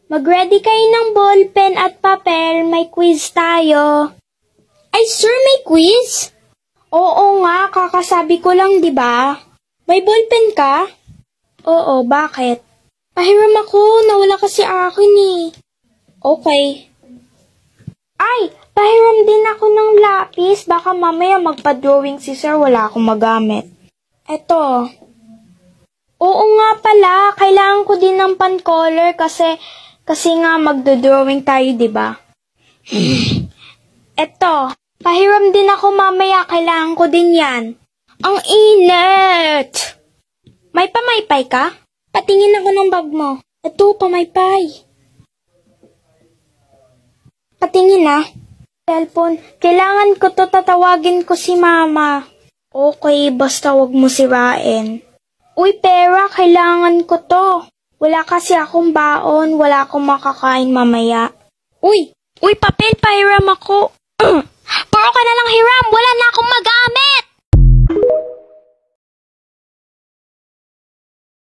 Mag-ready kayo ng ballpen at papel, may quiz tayo. Ay, sir, may quiz? Oo nga, kakasabi ko lang, di ba? May ballpen ka? Oo, bakit? Pahiram ako, nawala kasi akin eh. Okay. Ay, pahiram din ako ng lapis, baka mamaya magpa-drawing si sir, wala akong magamit. Eto. Oo nga pala, kailangan ko din ng pan-color kasi nga magdo-drawing tayo, di ba? Eto, pahiram din ako mamaya, kailangan ko din yan. Ang init! May pamaypay ka? Patingin ako ng bag mo. Eto, pamaypay. Patingin ah. Cellphone, kailangan ko to, tatawagin ko si mama. Okay, basta wag mo sirain. Uy, pera, kailangan ko to. Wala kasi akong baon, wala akong makakain mamaya. Uy, papel, pahiram ako. Puro ka